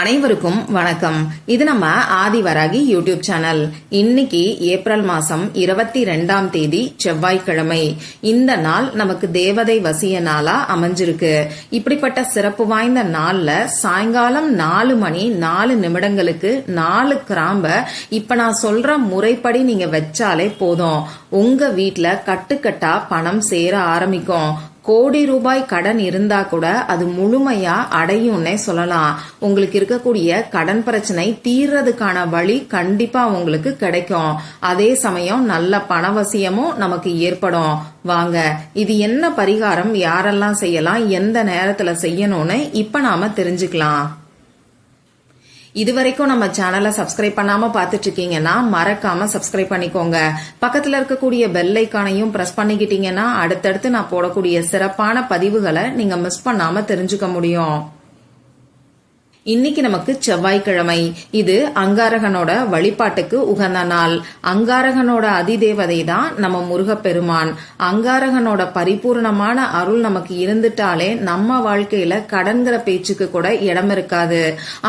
அனைவருக்கும் வணக்கம். இது நம்ம ஆதிவராகி யூடியூப் சேனல். இன்னைக்கு ஏப்ரல் மாசம் 22ஆம் தேதி செவ்வாய்க்கிழமை. இந்த நாள் நமக்கு தேவதை வசிய நாளா அமைஞ்சிருக்கு. இப்படிப்பட்ட சிறப்பு வாய்ந்த நாள்ல சாயங்காலம் 4 மணி 4 நிமிடங்களுக்கு 4 கிராம்ப இப்ப நான் சொல்ற முறைப்படி நீங்க வச்சாலே போதும், உங்க வீட்ல கட்டுக்கட்டா பணம் சேர ஆரம்பிக்கும். கோடி ரூபாய் கடன் இருந்தா கூட அது முழுமையா அடையும்னே சொல்லலாம். உங்களுக்கு இருக்கக்கூடிய கடன் பிரச்சனை தீர்றதுக்கான வழி கண்டிப்பா உங்களுக்கு கிடைக்கும். அதே சமயம் நல்ல பணவசியமும் நமக்கு ஏற்படும். வாங்க, இது என்ன பரிகாரம், யாரெல்லாம் செய்யலாம், எந்த நேரத்துல செய்யணும்னு இப்ப நாம தெரிஞ்சுக்கலாம். இதுவரைக்கும் நம்ம சேனலை சப்ஸ்கிரைப் பண்ணாம பாத்துட்டு இருக்கீங்கன்னா மறக்காம சப்ஸ்கிரைப் பண்ணிக்கோங்க. பக்கத்துல இருக்கக்கூடிய பெல் ஐகானையும் பிரஸ் பண்ணிக்கிட்டீங்கன்னா அடுத்தடுத்து நான் போடக்கூடிய சிறப்பான பதிவுகளை நீங்க மிஸ் பண்ணாம தெரிஞ்சுக்க முடியும். இன்னைக்கு நமக்கு செவ்வாய்க்கிழமை. இது அங்காரகனோட வழிபாட்டுக்கு உகந்த நாள். அங்காரகனோட அதிதேவதை தான் நம்ம முருகப்பெருமான். அங்காரகனோட பரிபூர்ணமான அருள் நமக்கு இருந்துட்டாலே நம்ம வாழ்க்கையில கடன்கிற பேச்சுக்கு கூட இடம் இருக்காது.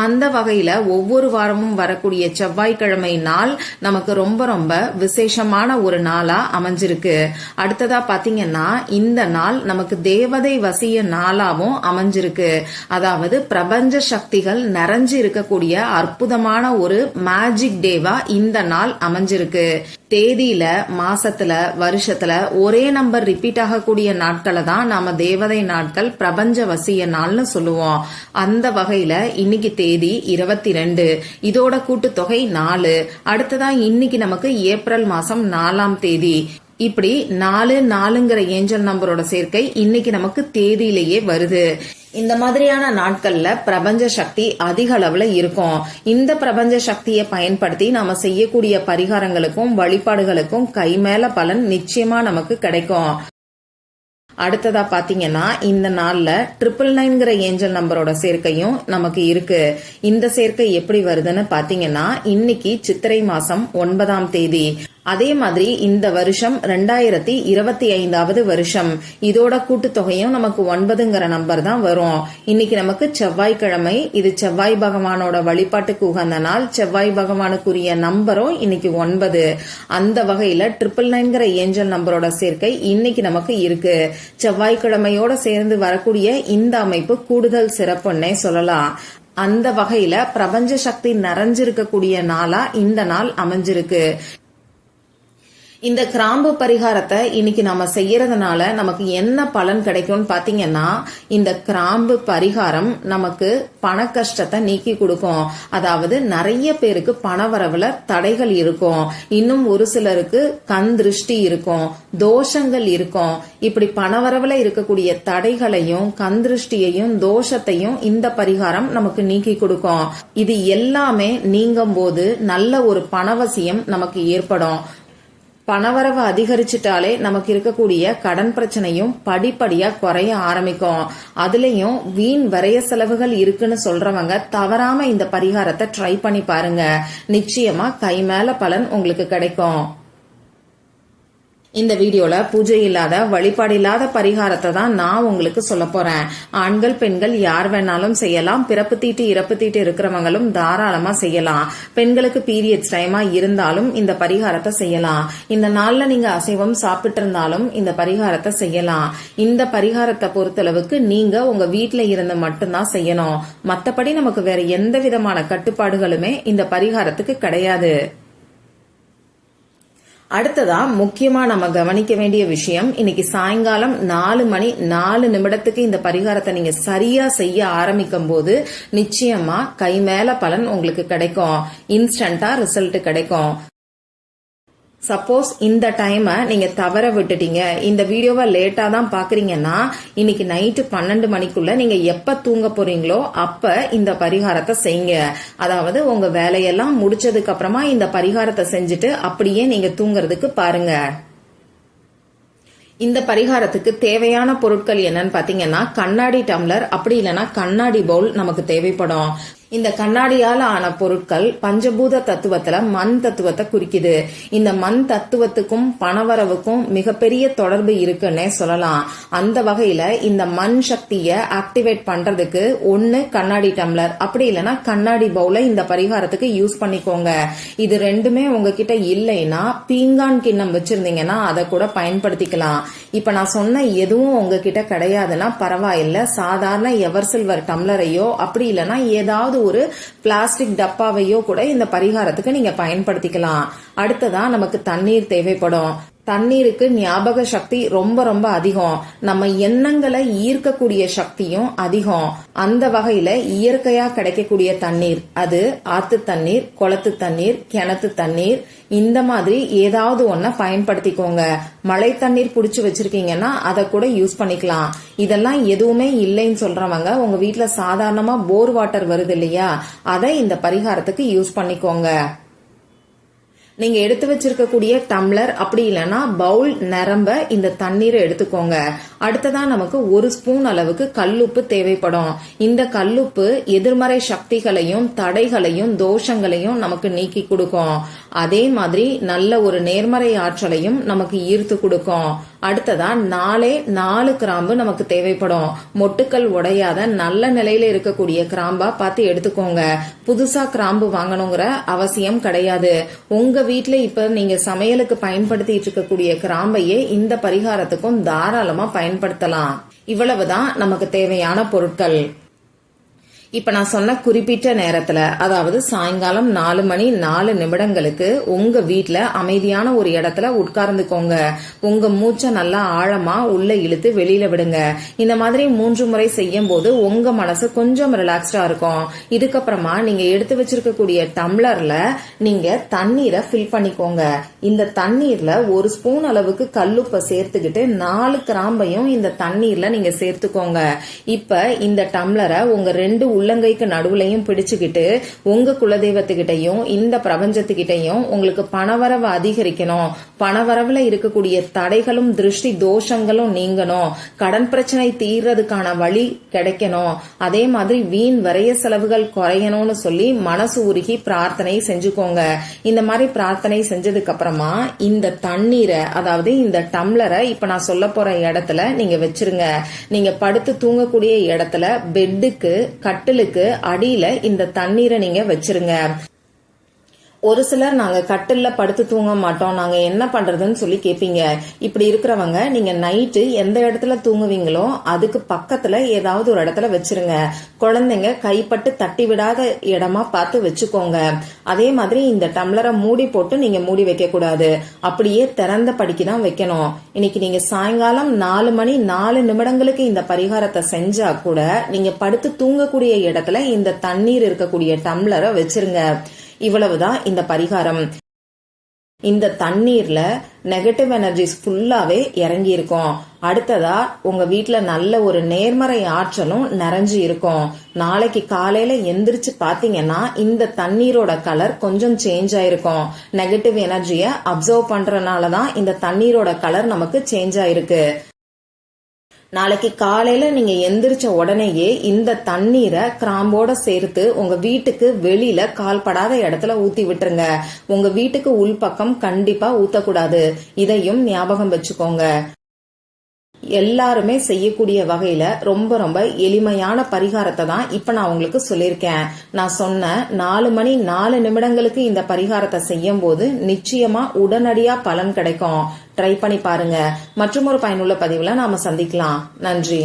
அந்த வகையில ஒவ்வொரு வாரமும் வரக்கூடிய செவ்வாய்க்கிழமை நாள் நமக்கு ரொம்ப ரொம்ப விசேஷமான ஒரு நாளா அமைஞ்சிருக்கு. அடுத்ததா பாத்தீங்கன்னா இந்த நாள் நமக்கு தேவதை வசிய நாளாவும் அமைஞ்சிருக்கு. அதாவது பிரபஞ்ச சக்தி நிறைஞ்சு இருக்கக்கூடிய அற்புதமான ஒரு மேஜிக் டேவா இந்த நாள் அமைஞ்சிருக்கு. தேதியில, மாசத்துல, வருஷத்துல ஒரே நம்பர் ரிப்பீட் ஆகக்கூடிய நாட்களை தான் நாம தேவதை நாட்கள், பிரபஞ்ச வசிய நாள்னு சொல்லுவோம். அந்த வகையில இன்னைக்கு தேதி 22, இதோட கூட்டுத்தொகை 4. அடுத்ததா இன்னைக்கு நமக்கு ஏப்ரல் மாசம் 4ஆம் தேதி. இப்படி 4 ஏஞ்சல் நம்பரோட சேர்க்கை இன்னைக்கு நமக்கு தேதியிலேயே வருது. இந்த மாதிரியான நாட்கள்ல பிரபஞ்ச சக்தி அதிக அளவுல இருக்கும். இந்த பிரபஞ்ச சக்தியை பயன்படுத்தி நாம செய்யக்கூடிய பரிகாரங்களுக்கும் வழிபாடுகளுக்கும் கை மேல பலன் நிச்சயமா நமக்கு கிடைக்கும். அடுத்ததா பாத்தீங்கன்னா இந்த நாள்ல 999 ஏஞ்சல் நம்பரோட சேர்க்கையும் நமக்கு இருக்கு. இந்த சேர்க்கை எப்படி வருதுன்னு பாத்தீங்கன்னா இன்னைக்கு சித்திரை மாசம் 9ஆம் தேதி. அதே மாதிரி இந்த வருஷம் 2025வது வருஷம். இதோட கூட்டுத்தொகையும் நமக்கு 9ங்கிற நம்பர் தான் வரும். இன்னைக்கு நமக்கு செவ்வாய்க்கிழமை. இது செவ்வாய் பகவானோட வழிபாட்டுக்கு உகந்த நாள். செவ்வாய் பகவானுக்குரிய நம்பரும் இன்னைக்கு 9. அந்த வகையில 999ங்கிற ஏஞ்சல் நம்பரோட சேர்க்கை இன்னைக்கு நமக்கு இருக்கு. செவ்வாய்க்கிழமையோட சேர்ந்து வரக்கூடிய இந்த அமைப்பு கூடுதல் சிறப்புன்னே சொல்லலாம். அந்த வகையில பிரபஞ்ச சக்தி நிறைஞ்சிருக்கக்கூடிய நாளா இந்த நாள் அமைஞ்சிருக்கு. இந்த கிராம்பு பரிகாரத்தை இன்னைக்கு நம்ம செய்யறதுனால நமக்கு என்ன பலன் கிடைக்கும்னு பாத்தீங்கன்னா, இந்த கிராம்பு பரிகாரம் நமக்கு பண கஷ்டத்தை நீக்கி கொடுக்கும். அதாவது நிறைய பேருக்கு பணவரவுல தடைகள் இருக்கும். இன்னும் ஒரு சிலருக்கு கண் திருஷ்டி இருக்கும், தோஷங்கள் இருக்கும். இப்படி பணவரவுல இருக்கக்கூடிய தடைகளையும் கண் திருஷ்டியையும் தோஷத்தையும் இந்த பரிகாரம் நமக்கு நீக்கி கொடுக்கும். இது எல்லாமே நீங்கும் போது நல்ல ஒரு பணவசியம் நமக்கு ஏற்படும். பணவரவு அதிகரிச்சுட்டாலே நமக்கு இருக்கக்கூடிய கடன் பிரச்சனையும் படிப்படியா குறைய ஆரம்பிக்கும். அதுலயும் வீண் விரய செலவுகள் இருக்குன்னு சொல்றவங்க தவறாம இந்த பரிகாரத்தை ட்ரை பண்ணி பாருங்க. நிச்சயமா கை மேல பலன் உங்களுக்கு கிடைக்கும். இந்த வீடியோல பூஜை இல்லாத, வழிபாடு இல்லாத பரிகாரத்தை தான் நான் உங்களுக்கு சொல்ல போறேன். ஆண்கள் பெண்கள் யார் வேணாலும் செய்யலாம். பிறப்பு தீட்டு இறப்பு தீட்டு இருக்கிறவங்களும் தாராளமா செய்யலாம். பெண்களுக்கு பீரியட்ஸ் டைமா இருந்தாலும் இந்த பரிகாரத்தை செய்யலாம். இந்த நாள்ல நீங்க அசைவம் சாப்பிட்டு இருந்தாலும் இந்த பரிகாரத்தை செய்யலாம். இந்த பரிகாரத்தை பொறுத்தளவுக்கு நீங்க உங்க வீட்டுல இருந்து மட்டும்தான் செய்யணும். மத்தபடி நமக்கு வேற எந்த விதமான கட்டுப்பாடுகளுமே இந்த பரிகாரத்துக்கு கிடையாது. அடுத்ததா முக்கியமா நம்ம கவனிக்க வேண்டிய விஷயம், இன்னைக்கு சாயங்காலம் 4 மணி 4 நிமிடத்துக்கு இந்த பரிகாரத்தை நீங்க சரியா செய்ய ஆரம்பிக்கும் போது நிச்சயமா கை மேல பலன் உங்களுக்கு கிடைக்கும். இன்ஸ்டன்டா ரிசல்ட் கிடைக்கும். சப்போஸ் இந்த டைமை நீங்க தவற விட்டுட்டீங்க, இந்த வீடியோவை லேட்டா தான் பாக்குறீங்கன்னா இன்னைக்கு நைட்டு 12 மணிக்குள்ள நீங்க எப்ப தூங்க போறீங்களோ அப்ப இந்த பரிகாரத்தை செய்யுங்க. அதாவது உங்க வேலையெல்லாம் முடிச்சதுக்கு அப்புறமா இந்த பரிகாரத்தை செஞ்சுட்டு அப்படியே நீங்க தூங்குறதுக்கு பாருங்க. இந்த பரிகாரத்துக்கு தேவையான பொருட்கள் என்னன்னு பாத்தீங்கன்னா, கண்ணாடி டம்ளர் அப்படி இல்லைன்னா கண்ணாடி பவுல் நமக்கு தேவைப்படும். இந்த கண்ணாடியால ஆன பொருட்கள் பஞ்சபூத தத்துவத்துல மண் தத்துவத்தை குறிக்குது. இந்த மண் தத்துவத்துக்கும் பணவரவுக்கும் மிகப்பெரிய தொடர்பு இருக்குன்னே சொல்லலாம். அந்த வகையில இந்த மண் சக்திய ஆக்டிவேட் பண்றதுக்கு ஒண்ணு கண்ணாடி டம்ளர், அப்படி இல்லைன்னா கண்ணாடி பவுல இந்த பரிகாரத்துக்கு யூஸ் பண்ணிக்கோங்க. இது ரெண்டுமே உங்ககிட்ட இல்லைன்னா பீங்கான் கிண்ணம் வச்சிருந்தீங்கன்னா அதை கூட பயன்படுத்திக்கலாம். இப்ப நான் சொன்ன எதுவும் உங்ககிட்ட கிடையாதுன்னா பரவாயில்ல, சாதாரண எவர் சில்வர் டம்ளரையோ அப்படி இல்லைன்னா ஏதாவது ஒரு பிளாஸ்டிக் டப்பாவையோ கூட இந்த பரிகாரத்துக்கு நீங்க பயன்படுத்திக்கலாம். அடுத்ததா நமக்கு தண்ணீர் தேவைப்படும். தண்ணீருக்கு ஞாபக சக்தி ரொம்ப ரொம்ப அதிகம். நம்ம எண்ணங்களை ஈர்க்கக்கூடிய சக்தியும் அதிகம். அந்த வகையில இயற்கையா கிடைக்கக்கூடிய தண்ணீர், அது ஆத்து தண்ணீர், குளத்து தண்ணீர், கிணத்து தண்ணீர், இந்த மாதிரி ஏதாவது ஒன்ன பயன்படுத்திக்கோங்க. மழை தண்ணீர் புடிச்சு வச்சிருக்கீங்கன்னா அதை கூட யூஸ் பண்ணிக்கலாம். இதெல்லாம் எதுவுமே இல்லைன்னு சொல்றவங்க உங்க வீட்டுல சாதாரணமா போர் வாட்டர் வருது இல்லையா, அதை இந்த பரிகாரத்துக்கு யூஸ் பண்ணிக்கோங்க. நீங்க எடுத்து வச்சிருக்கக்கூடிய டம்ளர் அப்படி இல்லைன்னா பவுல் நிரம்ப இந்த தண்ணீரை எடுத்துக்கோங்க. அடுத்ததான் நமக்கு 1 ஸ்பூன் அளவுக்கு கல்லுப்பு தேவைப்படும். இந்த கல்லுப்பு எதிர்மறை சக்திகளையும் தடைகளையும் தோஷங்களையும் நமக்கு நீக்கி கொடுக்கும். அதே மாதிரி நல்ல ஒரு நேர்மறை ஆற்றலையும் நமக்கு ஈர்த்து கொடுக்கும். அடுத்ததா 4 கிராம்பு நமக்கு தேவைப்படும். மொட்டுக்கள் உடையாத நல்ல நிலையில இருக்கக்கூடிய கிராம்பா பார்த்து எடுத்துக்கோங்க. புதுசா கிராம்பு வாங்கணுங்கிற அவசியம் கிடையாது. உங்க வீட்டுல இப்ப நீங்க சமையலுக்கு பயன்படுத்திட்டு இருக்கக்கூடிய கிராம்பையே இந்த பரிகாரத்துக்கும் தாராளமா பயன்படுத்தலாம். இவ்வளவுதான் நமக்கு தேவையான பொருட்கள். இப்ப நான் சொன்ன குறிப்பிட்ட நேரத்துல, அதாவது சாயங்காலம் 4 மணி 4 நிமிடங்களுக்கு உங்க வீட்டுல அமைதியான ஒரு இடத்துல உட்கார்ந்துக்கோங்க. உங்க மூச்சை நல்லா ஆழமா உள்ள இழுத்து வெளியில விடுங்க. இந்த மாதிரி 3 முறை செய்யும் போது உங்க மனசு கொஞ்சம் ரிலாக்ஸ்டா இருக்கும். இதுக்கப்புறமா நீங்க எடுத்து வச்சிருக்கக்கூடிய டம்ளர்ல நீங்க தண்ணீரை ஃபில் பண்ணிக்கோங்க. இந்த தண்ணீர்ல 1 ஸ்பூன் அளவுக்கு கல்லுப்பை சேர்த்துக்கிட்டு 4 கிராம்பையும் இந்த தண்ணீர்ல நீங்க சேர்த்துக்கோங்க. இப்ப இந்த டம்ளரை உங்க 2 உள்ளங்கைக்கு நடுவுலையும் பிடிச்சுக்கிட்டு உங்க குலதெய்வத்துக்கிட்டையும் இந்த பிரபஞ்சத்துக்கிட்டையும் உங்களுக்கு பணவரவு அதிகரிக்கணும், பணவரவுல இருக்கக்கூடிய தடைகளும் திருஷ்டி தோஷங்களும் நீங்கணும், கடன் பிரச்சனை தீர்றதுக்கான வழி கிடைக்கணும், அதே மாதிரி வீண் விரைய செலவுகள் குறையணும்னு சொல்லி மனசு உருகி பிரார்த்தனை செஞ்சுக்கோங்க. இந்த மாதிரி பிரார்த்தனை செஞ்சதுக்கு அப்புறமா இந்த தண்ணீரை, அதாவது இந்த டம்ளரை இப்ப நான் சொல்ல போற இடத்துல நீங்க வச்சிருங்க. நீங்க படுத்து தூங்கக்கூடிய இடத்துல பெட்டுக்கு கட்டிலுக்கு அடியில இந்த தண்ணீரை நீங்க வச்சிருங்க. ஒரு சிலர் நாங்க கட்டில்ல படுத்து தூங்க மாட்டோம், நாங்க என்ன பண்றதுன்னு சொல்லி கேப்பீங்க. இப்படி இருக்கிறவங்க நீங்க நைட்டு எந்த இடத்துல தூங்குவீங்களோ அதுக்கு பக்கத்துல ஏதாவது ஒரு இடத்துல வச்சிருங்க. குழந்தைங்க கைப்பட்டு தட்டி விடாத இடமா பார்த்து வச்சுக்கோங்க. அதே மாதிரி இந்த டம்ளரை மூடி போட்டு நீங்க மூடி வைக்க கூடாது, அப்படியே திறந்த படிக்கு தான் வைக்கணும். இன்னைக்கு நீங்க சாயங்காலம் 4 மணி 4 நிமிடங்களுக்கு இந்த பரிகாரத்தை செஞ்சா கூட நீங்க படுத்து தூங்கக்கூடிய இடத்துல இந்த தண்ணீர் இருக்கக்கூடிய டம்ளரை வச்சிருங்க. இவ்வளவுதான் இந்த பரிகாரம். இந்த தண்ணீர்ல நெகட்டிவ் எனர்ஜிஸ் ஃபுல்லாவே இறங்கி இருக்கும். அடுத்ததா உங்க வீட்டுல நல்ல ஒரு நேர்மறை ஆற்றலும் நிறைஞ்சு இருக்கும். நாளைக்கு காலையில எந்திரிச்சு பாத்தீங்கன்னா இந்த தண்ணீரோட கலர் கொஞ்சம் சேஞ்ச் ஆயிருக்கும். நெகட்டிவ் எனர்ஜிய அப்சர்வ் பண்றதுனாலதான் இந்த தண்ணீரோட கலர் நமக்கு சேஞ்ச் ஆயிருக்கு. நாளைக்கு காலையில நீங்க எந்திரிச்ச உடனேயே இந்த தண்ணீரை கிராம்போட சேர்த்து உங்க வீட்டுக்கு வெளியில கால்படாத இடத்துல ஊத்தி விட்டுருங்க. உங்க வீட்டுக்கு உள்பக்கம் கண்டிப்பா ஊத்தக்கூடாது. இதையும் ஞாபகம் வச்சுக்கோங்க. எல்லாருமே செய்யக்கூடிய வகையில ரொம்ப ரொம்ப எளிமையான பரிகாரத்தை தான் இப்ப நான் உங்களுக்கு சொல்லியிருக்கேன். நான் சொன்ன 4 மணி 4 நிமிடங்களுக்கு இந்த பரிகாரத்தை செய்யும் போது நிச்சயமா உடனடியா பலன் கிடைக்கும். ட்ரை பண்ணி பாருங்க. மற்றும் ஒரு பயனுள்ள பதிவுல நாம சந்திக்கலாம். நன்றி.